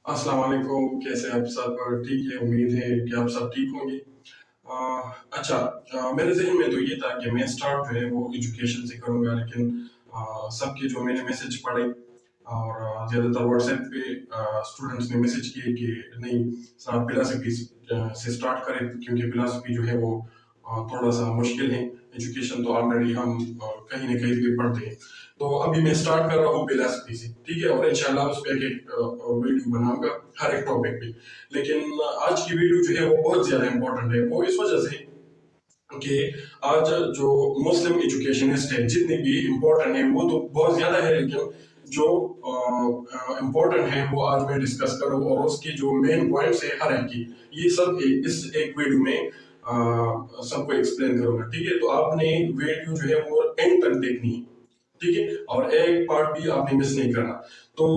अस्सलाम वालेकुम, कैसे आप सब? ठीक है, उम्मीद है कि आप सब ठीक होंगे। अच्छा, मेरे ज़हन में तो ये था कि मैं स्टार्ट जो है वो एजुकेशन से करूँगा, लेकिन सबके जो मैंने मैसेज पढ़े और ज़्यादातर व्हाट्सएप पे स्टूडेंट्स ने मैसेज किए कि नहीं सर फिलॉसफी से स्टार्ट करें, क्योंकि फिलॉसफी जो है वो थोड़ा सा मुश्किल है। एजुकेशन तो ऑलरेडी हम कहीं ना कहीं भी पढ़ते हैं। तो अभी मैं स्टार्ट कर रहा हूँ फिलॉसफी से, ठीक है, और इंशाल्लाह उस पर एक वीडियो बनाऊंगा हर एक टॉपिक पे। लेकिन आज की वीडियो जो है वो बहुत ज़्यादा इम्पोर्टेंट है, वो इस वजह से कि आज जो मुस्लिम एजुकेशनिस्ट है जितने भी इम्पोर्टेंट है वो तो बहुत ज़्यादा है, लेकिन जो इम्पोर्टेंट है वो आज मैं डिस्कस करूँ और उसके जो मेन पॉइंट्स है हर एक की, ये सब इस एक वीडियो में सबको एक्सप्लेन करूंगा। ठीक है, तो आपने वीडियो जो है वो एंड तक देखनी है, ठीक है, और एक पार्ट भी आपने मिस नहीं करना। तो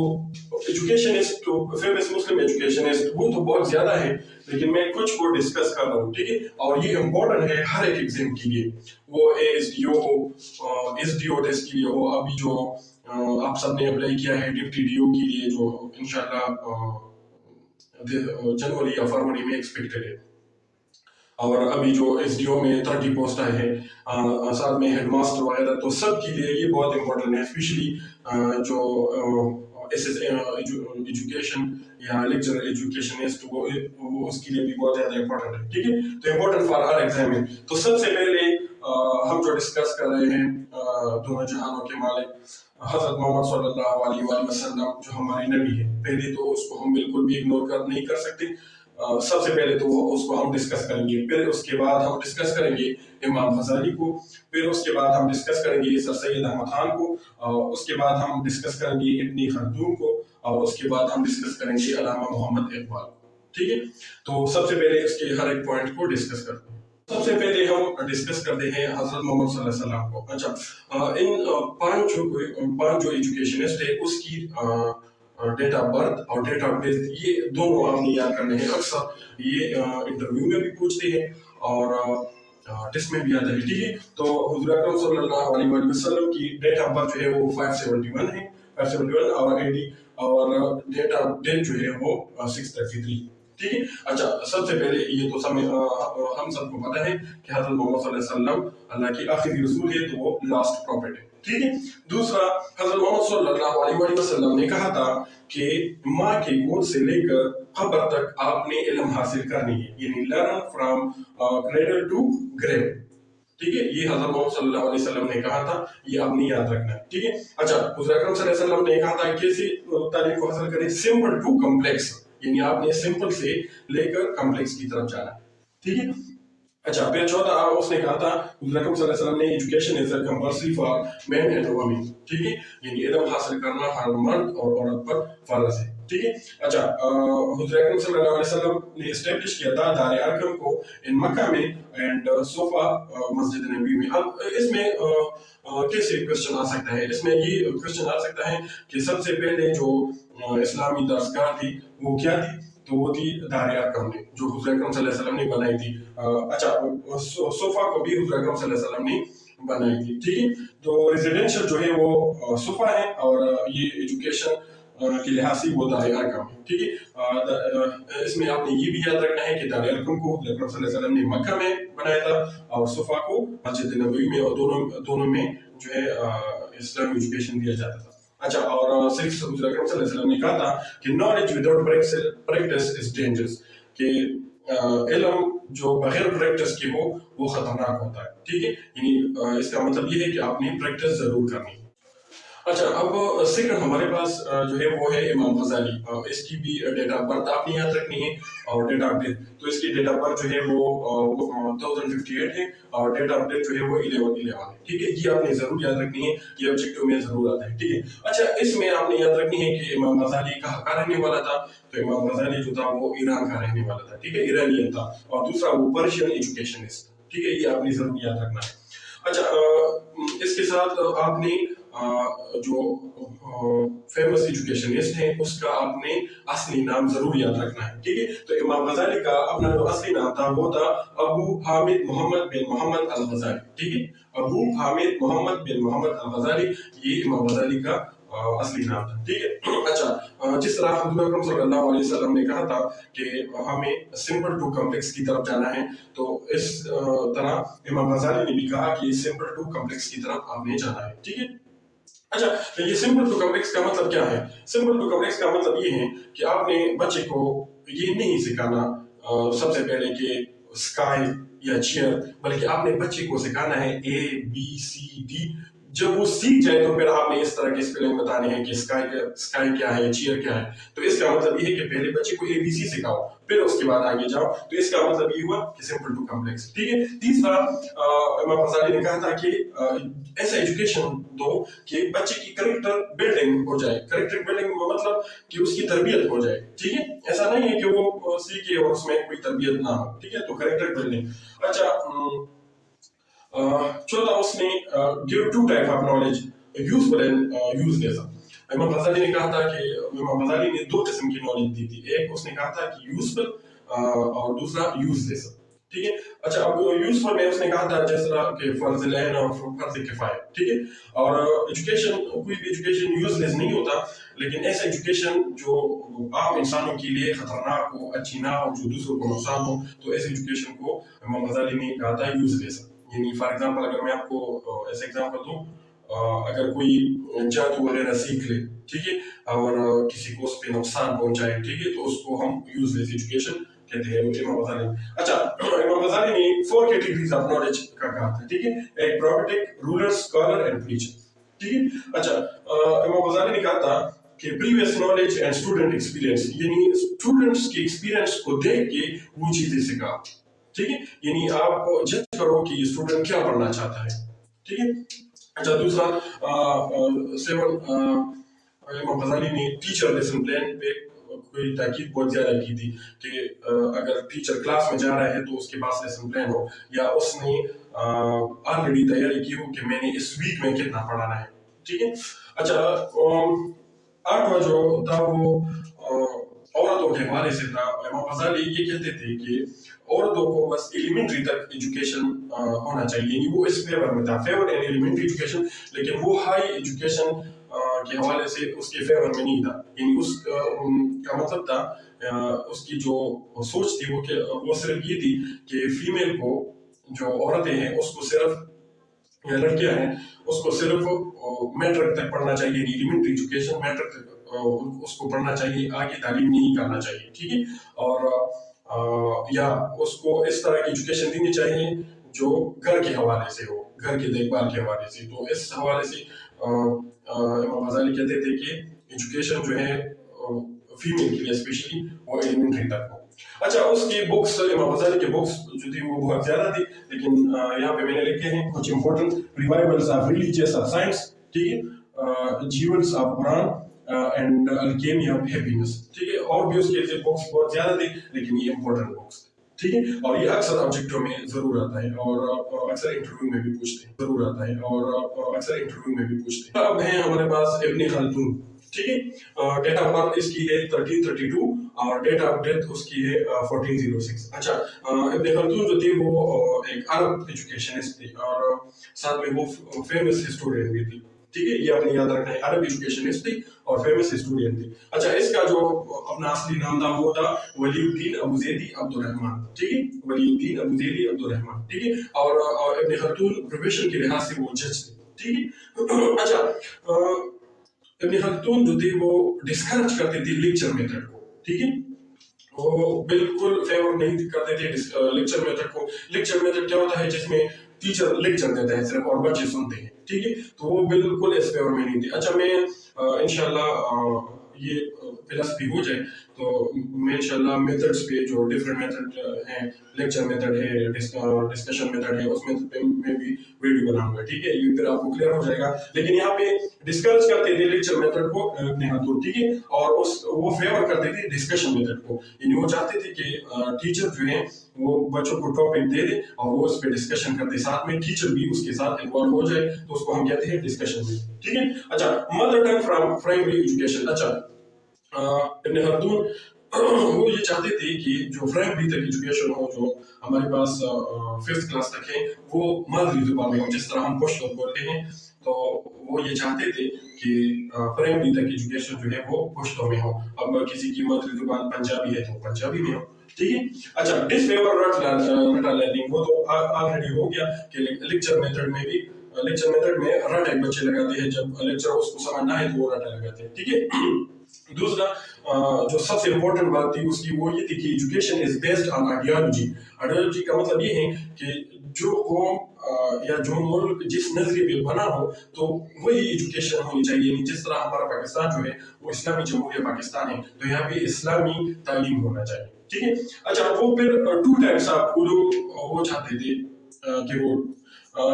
एजुकेशनिस्ट, तो फेमस मुस्लिम एजुकेशनिस्ट वो तो बहुत ज्यादा है, लेकिन मैं कुछ को डिस्कस कर रहा हूँ, ठीक है, और ये इम्पोर्टेंट है हर एक एग्जाम के लिए, वो एएसडीओ हो, एसडीओ टेस्ट के लिए हो। अभी जो आप सबने अप्लाई किया है डिप्टी डीओ के लिए, जो इंशाल्लाह जनवरी या फरवरी में एक्सपेक्टेड है, और अभी जो एसडीओ में 30 पोस्ट आए हैं, साथ में हेडमास्टर वगैरह, तो सब के लिए ये बहुत इंपॉर्टेंट है। स्पेशली जो एस एस एजुकेशन या लेक्चर एजुकेशनिस्ट, वो उसके लिए भी बहुत ज़्यादा इंपॉर्टेंट है, ठीक है। तो इम्पोर्टेंट फॉर हर एग्जाम है। तो सबसे पहले हम जो डिस्कस कर रहे हैं दोनों जहानों के मालिक हजरत मोहम्मद सल्लल्लाहु अलैहि वसल्लम, जो हमारे नबी है, पहले तो उसको हम बिल्कुल भी इग्नोर कर नहीं कर सकते। सबसे पहले तो उसको हम डिस्कस करेंगे, फिर उसके बाद हम डिस्कस करेंगे इमाम गजाली को, फिर उसके बाद हम डिस्कस करेंगे सर सैयद अहमद खान को, उसके बाद हम डिस्कस करेंगे इब्न खल्दून को, और उसके बाद हम डिस्कस करेंगे अल्लामा मोहम्मद इकबाल। ठीक है, तो सबसे पहले इसके हर एक पॉइंट को डिस्कस करते हैं। सबसे पहले हम डिस्कस करते हैं हजरत मोहम्मद सल्लल्लाहु अलैहि वसल्लम को। अच्छा, इन पांच जो एजुकेशनिस्ट है उसकी डेट ऑफ बर्थ और डेट ऑफ डेथ, ये दोनों आपने याद करने हैं। अक्सर ये इंटरव्यू में भी पूछते हैं और टेस्ट में भी आता है, ठीक है। तो हुजूर अकरम सल्लल्लाहु अलैहि वसल्लम की डेट ऑफ बर्थ जो है वो 571 है, 571 और 80, और डेट ऑफ डेथ जो है वो 633, ठीक है। अच्छा, सबसे पहले ये तो हम सबको पता है कि हजरत मोहम्मद सल्लल्लाहु अलैहि वसल्लम अल्लाह की आखिरी रसूल है, तो वो लास्ट प्रॉफिट है, ठीक है। दूसरा, हजरत मोहम्मद सल्लल्लाहु अलैहि वसल्लम ने कहा था कि माँ के गोद से लेकर कब्र तक आपने इल्म हासिल करनी है, यानी learn from cradle to grave, ठीक है। ये हजरत मोहम्मद सल्लल्लाहु अलैहि वसल्लम ने कहा था, ये आपने याद रखना है, ठीक है। अच्छा, हुजूर अकरम सल्लल्लाहु अलैहि वसल्लम ने कहा था कैसे तालीम को हासिल करें, सिंपल टू कॉम्प्लेक्स, यानी आपने सिंपल से लेकर कॉम्प्लेक्स की तरफ जाना, ठीक है। अच्छा, फिर चौथा उसने कहा था हुजूर अकरम सल्लल्लाहु अलैहि वसल्लम ने education is compulsory for man and women, ठीक है, यानी इल्म हासिल करना हर मर्द और औरत पर फर्ज है, ठीक है। अच्छा, हुजूर अकरम सल्लल्लाहु अलैहि वसल्लम ने एस्टैब्लिश किया था दार अरकम को इन मक्का में एंड सोफा मस्जिद नबी में। अब इसमें कैसे क्वेश्चन आ सकता है, इसमें ये क्वेश्चन आ सकता है कि सबसे पहले जो इस्लामी दरसगाह थी वो क्या थी, तो वो थी दार अरकम ने, जो हुजूर अकरम सल्लल्लाहु अलैहि वसल्लम ने बनाई थी। अच्छा, सोफा को भी हुजूर अकरम सल्लल्लाहु अलैहि वसल्लम ने बनाई थी, ठीक है। तो रेजिडेंशियल जो है वो सोफा है, और ये एजुकेशन के लिहाज से वो दार अरकम है, ठीक है। इसमें आपने ये भी याद रखना है कि दार अरकम को हुजूर अकरम सल्लल्लाहु अलैहि वसल्लम ने मक्का में बनाया था, और सोफा को मस्जिद नबवी में, और दोनों में जो है इस्लामी एजुकेशन दिया जाता था। अच्छा, और सिक्स हुजूर अकरम सल्लल्लाहु अलैहि वसल्लम ने कहा था कि knowledge without practice is dangerous, कि इल्म जो बगैर प्रैक्टिस के हो वो खतरनाक होता है, ठीक है। यानी इसका मतलब ये है कि आपने प्रैक्टिस जरूर करनी है। अच्छा, अब सेकंड हमारे पास जो है वो है इमाम गजाली। इसकी भी डेट ऑफ बर्थ आपने याद रखनी है, और डेट ऑफ डेथ, तो इसकी डेट ऑफ बर्थ जो है वो 1058 है, और डेट ऑफ डेथ जो है वो 1111 है, ठीक है। ये आपने जरूर याद रखनी है, ये ऑब्जेक्टिव में जरूर आता है, ठीक है। अच्छा, इसमें आपने याद रखनी है कि इमाम गजाली कहाँ का रहने वाला था, तो इमाम गजाली जो था वो ईरान का रहने वाला था, ठीक है, ईरानियन था, और दूसरा वो पर्शियन एजुकेशनिस्ट, ठीक है, ये आपने जरूर याद रखना है। अच्छा, इसके साथ आपने जो फेमस एजुकेशनिस्ट है उसका आपने असली नाम जरूर याद रखना है, ठीक है। तो इमाम गजाली का अपना जो असली नाम था वो था अबू हामिद मोहम्मद बिन मोहम्मद अल गजाली, ठीक है। अबू हामिद मोहम्मद बिन मोहम्मद अल गजाली, ये इमाम गजाली का असली नाम था, ठीक है। अच्छा, जिस तरह हज़रत अकरम सल्लल्लाहु अलैहि वसल्लम ने कहा था कि हमें सिंपल टू कॉम्प्लेक्स की तरफ जाना है, तो इस तरह इमाम गजाली ने भी कहा कि सिंपल टू कॉम्प्लेक्स की तरफ हमें जाना है। ठीक है। अच्छा, तो ये सिंपल टू कॉम्प्लेक्स का मतलब क्या है? सिंपल टू कॉम्प्लेक्स का मतलब ये है कि आपने बच्चे को ये नहीं सिखाना सबसे पहले कि स्काई या चेयर, बल्कि आपने बच्चे को सिखाना है ABCD। जब वो सीख जाए तो फिर आपने इस तरह के स्पेलिंग बताने हैं कि स्काई क्या है, चेयर क्या है। तो इसका मतलब ये है कि पहले बच्चे को ABC सिखाओ, फिर उसके बाद आगे जाओ। तो इसका मतलब ये हुआ कि सिंपल टू कॉम्प्लेक्स। ठीक है। तीसरा, इमाम गजाली ने कहा था कि ऐसा एजुकेशन दो कि बच्चे की करेक्टर बिल्डिंग हो जाए। करेक्टर बिल्डिंग मतलब कि उसकी तरबियत हो जाए। ठीक है। ऐसा नहीं है कि वो सीखे और उसमें कोई तरबियत ना हो। ठीक है। तो करेक्टर बिल्डिंग। अच्छा, चौथा, उसने give two type of knowledge, useful and useless. Imam Ghazali ने कहा था कि इमाम गजाली ने दो किस्म की नॉलेज दी थी। एक उसने कहा था कि यूजफुल और दूसरा यूजलेस। ठीक है। अच्छा, अब यूजफुल में उसने कहा था जिस तरह के फर्ज ऐन और फर्ज किफाया। ठीक है। और एजुकेशन, कोई भी एजुकेशन यूजलेस नहीं होता, लेकिन ऐसा एजुकेशन जो आम इंसानों के लिए खतरनाक हो, अच्छी ना हो, जो दूसरों को नुकसान हो, तो ऐसे एजुकेशन को इमाम गजाली ने कहा था यूजलेस। यानी फॉर एग्जांपल अगर मैं आपको ऐसे एग्जांपल दूं, अगर कोई जादू वगैरह सीख ले, ठीक है, और किसी को उस पे नुकसान पहुंचाए, ठीक है, तो उसको हम यूजलेस एजुकेशन कहते हैं इमाम गजाली। अच्छा, इमाम गजाली ने 4 कैटेगरीज ऑफ नॉलेज का कहा था। ठीक है। एक prophetic, ruler, scholar and preacher. ठीक है। अच्छा, इमाम गजाली ने कहा था कि previous knowledge and student experience, यानी स्टूडेंट्स के एक्सपीरियंस को देख के वो चीजें सिखा। ठीक है। यानी आप जज करो कि स्टूडेंट क्या पढ़ना चाहता है। ठीक है। अच्छा, दूसरा, 7, इमाम गजाली ने टीचर लेसन प्लान पे कोई ताकीद बहुत ज्यादा की थी कि अगर टीचर क्लास में जा रहा है तो उसके पास लेसन प्लान हो, या उसने ऑलरेडी तैयारी की हो कि मैंने इस वीक में कितना पढ़ाना है। ठीक है। अच्छा, 8वां जो था वो औरतों के हवाले से था। इमाम गजाली ये कहते थे कि औरतों को बस एलिमेंट्री तक एजुकेशन होना चाहिए। वो इस फेवर में था, फेवर इन एलिमेंट्री एजुकेशन, लेकिन वो हाई एजुकेशन के हवाले से उसके फेवर में नहीं था। यानी उस का मतलब था, उसकी जो सोच थी वो सिर्फ ये थी कि फीमेल को, जो औरतें हैं उसको सिर्फ, या लड़कियां हैं उसको सिर्फ मैट्रिक तक पढ़ना चाहिए, एलिमेंट्री एजुकेशन मैट्रिक तक उसको पढ़ना चाहिए, आगे तालीम नहीं करना चाहिए। ठीक है। और या उसको इस तरह की एजुकेशन देनी चाहिए जो घर के हवाले से हो, घर की देखभाल के हवाले से। तो इस हवाले से इमाम गजाली कहते थे कि एजुकेशन जो है फीमेल के लिए स्पेशली वो एलिमेंट्री तक हो। अच्छा, उसकी बुक्स, इमाम गजाली की बुक्स जो थी वो बहुत ज्यादा थी, लेकिन यहाँ पे मैंने लिखे हैं कुछ important. Revivals of religious of science, ठीक है, jewels of Quran and alchemy of happiness. ठीक है। और भी उसके बुक्स बहुत ज्यादा थी, लेकिन ये इंपॉर्टेंट बुक्स। ठीक है। और ये अक्सर ऑब्जेक्टिव में जरूर आता है, और अक्सर इंटरव्यू में भी पूछते हैं, जरूर आता है, और अक्सर इंटरव्यू में भी पूछते हैं। अब है हमारे पास इब्न खल्दून। ठीक है। डेट ऑफ बर्थ इसकी है 1332 और डेट ऑफ डेथ उसकी है 1406। अच्छा, इब्न खल्दून जो थे वो एक अरब एजुकेशनिस्ट थे, और साथ में वो फेमस हिस्टोरियन भी थी। ठीक है। ये आपने याद रखना है, अरब एजुकेशनिस्ट थी और फेमस हिस्टोरियन थी। अच्छा, इसका जो अपना असली नाम था वो था वलीउद्दीन अबू ज़ैदी अब्दुर्रहमान। ठीक है। वलीउद्दीन अबू ज़ैदी अब्दुर्रहमान। ठीक है। और इब्न खल्दून प्रोफेशन के लिहाज से वो जज थे। ठीक है। अच्छा, इब्न खल्दून जो थे वो डिस्करेज करते थे लेक्चर मेथड को। ठीक है। वो बिल्कुल फेवर नहीं करते थे लेक्चर मेथड को। लेक्चर मेथड क्या होता है? जिसमें टीचर लेक्चर देता है सिर्फ और बच्चे सुनते हैं। ठीक है। तो वो बिल्कुल इस फेवर में नहीं थे। अच्छा, मैं इंशाल्लाह ये फिलॉसफी हो जाए तो मैं इंशाल्लाह मेथड्स पे, जो डिफरेंट मेथड हैं, लेक्चर मेथड है, डिस्कशन मेथड है, उस मेथड पे मैं भी वीडियो बनाऊंगा। ठीक है। ये फिर आपको क्लियर हो जाएगा। लेकिन यहाँ पे डिस्करेज करते थे लेक्चर मेथड को अपने हाथों। ठीक है। और वो फेवर करते थे डिस्कशन मेथड को। यानी वो चाहते थे कि टीचर जो है वो बच्चों को टॉपिक दे दे और वो उस पर डिस्कशन करते, साथ में टीचर भी उसके साथ इन्वॉल्व हो जाए, तो उसको हम कहते हैं डिस्कशन में। ठीक है। अच्छा, mother tongue from primary education. अच्छा, इब्न खल्दून वो ये चाहते थे कि जो फ्रैंक बी तक एजुकेशन हो, जो हमारे पास 5th क्लास तक है, वो मादरी जुबान में हो, जिस तरह हम पश्तो बोलते हैं। तो वो ये चाहते थे कि फ्रैंक बी तक एजुकेशन जो है वो पश्तो में हो। अब किसी की मादरी जुबान पंजाबी है तो पंजाबी में हो, ठीक है। अच्छा, डिसफेवर रटा लर्निंग वो तो ऑलरेडी हो गया कि लेक्चर मेथड में भी, लेक्चर मेथड में रट एक बच्चे लगाते हैं, जब लेक्चर उसको समझना है तो वो रटा लगाते हैं, ठीक है। दूसरा जो सबसे इम्पोर्टेंट बात थी उसकी वो ये थी कि education is based on ideology. Ideology का मतलब ये है कि जो कौम या जो मुल्क जिस नजरिए पे बना हो तो वही एजुकेशन होनी चाहिए। जिस तरह हमारा पाकिस्तान जो है वो इस्लामी जमहूरिया पाकिस्तान है, तो यहाँ पे इस्लामी तालीम होना चाहिए, ठीक है। अच्छा, वो फिर 2 टाइप्स ऑफ उलूम वो चाहते थे कि वो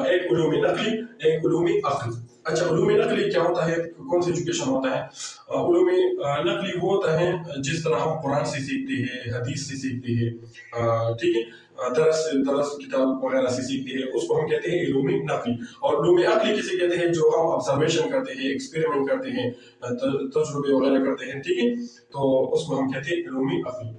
एक उलूम नकली, एक उलूम अक्ल। अच्छा, उलूम नकली क्या होता है, कौन सा एजुकेशन होता है? उलूम नकली वो होता है जिस तरह हम कुरान से सीखते हैं, हदीस से सीखते हैं, ठीक है, दरस किताब वगैरह से सीखते हैं, उसको हम कहते हैं उलूम नकली। और उलूम अक्ली किसे कहते हैं? जो हम ऑब्जर्वेशन करते हैं, एक्सपेरिमेंट करते हैं, तजुर्बे वगैरह करते हैं, ठीक है, तो उसको हम कहते हैं उलूम अक्ली।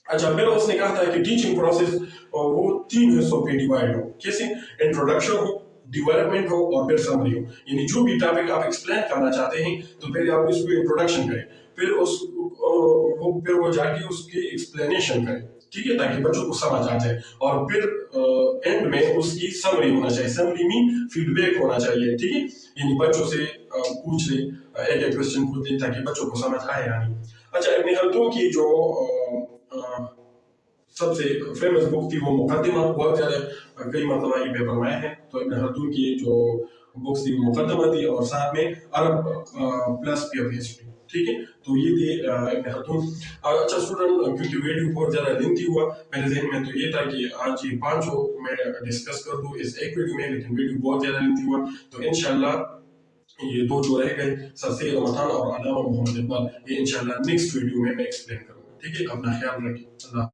अच्छा, फिर उसने कहा था कि टीचिंग प्रोसेस वो 3 हिस्सों पे डिवाइड हो। कैसे? इंट्रोडक्शन हो, डेवलपमेंट हो और फिर समरी हो। यानी जो भी टॉपिक आप एक्सप्लेन करना चाहते हैं तो पहले आप इसको इंट्रोडक्शन करें, फिर वो जाके उसकी एक्सप्लेनेशन करें, ठीक है, ताकि बच्चों को समझ आ जाए। और फिर एंड में उसकी समरी होना चाहिए। समरी में फीडबैक होना चाहिए, ठीक है, यानी बच्चों से पूछ ले, एक एक क्वेश्चन पूछ ले ताकि बच्चों को समझ आए। यानी अच्छा, इब्न खल्दून की जो सबसे फेमस बुक थी वो मुकदमा, बहुत ज्यादा कई मरतबा ये पेपर में आए हैं। तो इब्न खल्दून की जो बुक्स थी वो मुकदमा थी और साथ में अरब प्लस पी ऑफ हिस्ट्री, ठीक है। तो ये थी इब्न खल्दून। अच्छा स्टूडेंट, क्योंकि वीडियो बहुत ज्यादा लेंथी हुआ, मेरे जहन में तो ये था कि आज ये 5 मैं डिस्कस कर दूं इस एक वीडियो में, लेकिन वीडियो बहुत ज्यादा लेंथी हुआ। तो इंशाल्लाह ये 2 जो रह गए, सर सैयद रमजान और अल्लामा मोहम्मद इकबाल, ये इंशाल्लाह नेक्स्ट वीडियो में मैं एक्सप्लेन करूंगा, ठीक है। अपना ख्याल रखिए। अल्लाह।